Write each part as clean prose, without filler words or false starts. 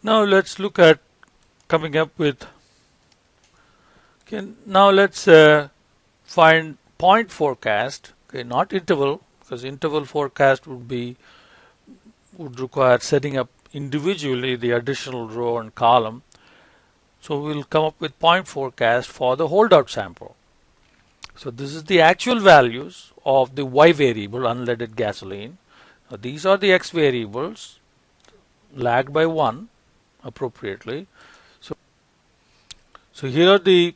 Now let's look at coming up with, okay, now let's find point forecast, okay, not interval, because interval forecast would require setting up individually the additional row and column. So we'll come up with point forecast for the holdout sample. So this is the actual values of the Y variable, unleaded gasoline. Now these are the X variables, lagged by 1 appropriately. So here are the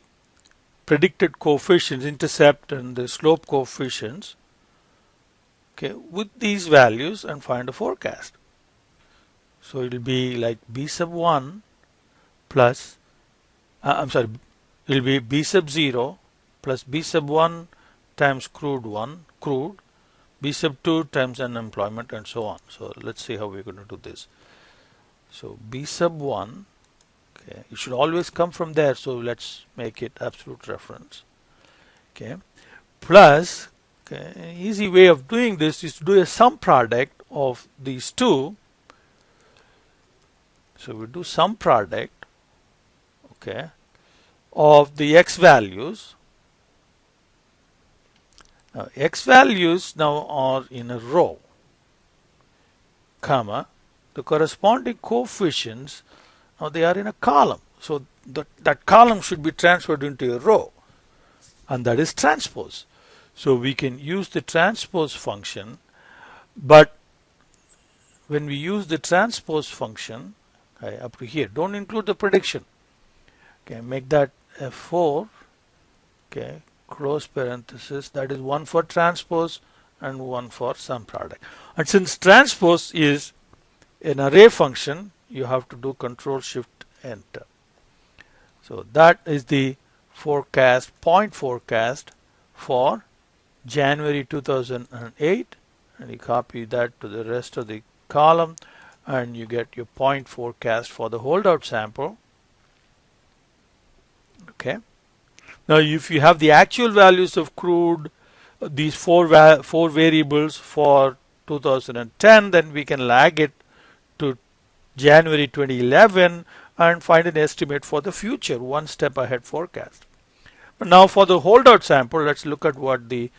predicted coefficients, intercept and the slope coefficients, okay, with these values, and find a forecast. So it will be like B sub 1 plus, I'm sorry, it will be B sub 0 plus B sub 1 times crude, B sub 2 times unemployment, and so on. So let's see how we're going to do this. So B sub 1, okay, it should always come from there, so let's make it absolute reference. Okay, plus, okay, an easy way of doing this is to do a sum product of these two. So we do sum product, okay, of the X values. Now X values now are in a row, comma, the corresponding coefficients, now they are in a column. So that column should be transferred into a row, and that is transpose. So we can use the transpose function, but when we use the transpose function, okay, up to here, don't include the prediction. Okay, make that F4, okay, close parenthesis, that is one for transpose and one for sum product. And since transpose is an array function, you have to do Control Shift Enter. So that is the forecast, point forecast for January 2008, and you copy that to the rest of the column, and you get your point forecast for the holdout sample. Okay. Now if you have the actual values of crude, these four variables for 2010, then we can lag it to January 2011 and find an estimate for the future, one step ahead forecast. But now for the holdout sample, let's look at what the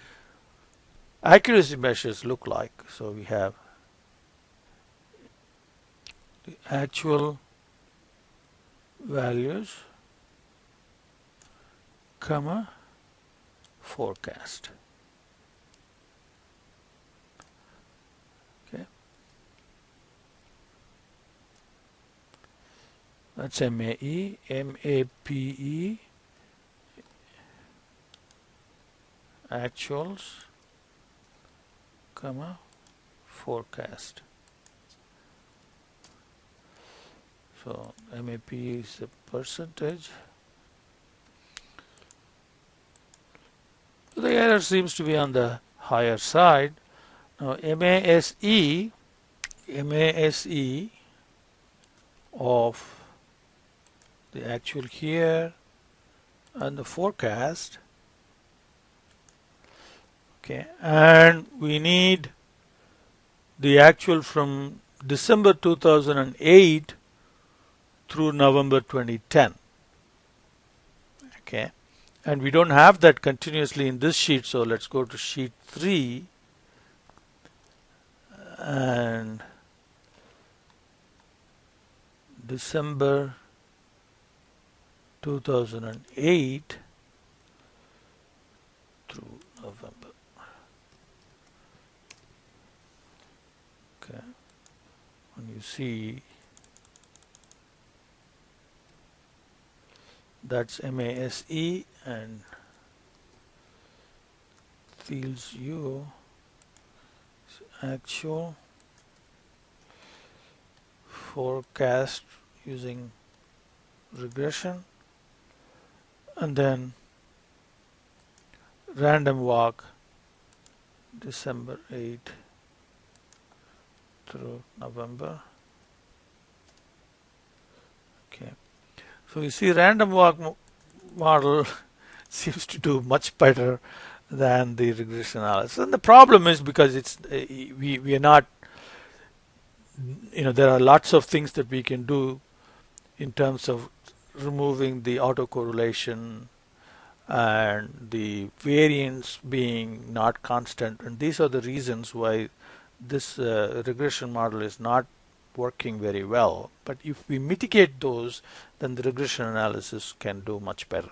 accuracy measures look like. So we have the actual values, comma, forecast. Okay, that's MAE, MAPE, actuals, comma, forecast. So MAP is a percentage. The error seems to be on the higher side. Now MASE of the actual here and the forecast. Okay, and we need the actual from December 2008 through November 2010. Okay, and we don't have that continuously in this sheet, so let's go to sheet 3 and December 2008 through November. Okay, when you see that's MASE and Thiel's U actual forecast using regression, and then random walk December 8 through November. Okay, so you see random walk model seems to do much better than the regression analysis, and the problem is because it's we are not, there are lots of things that we can do in terms of removing the autocorrelation and the variance being not constant. And these are the reasons why this regression model is not working very well. But if we mitigate those, then the regression analysis can do much better.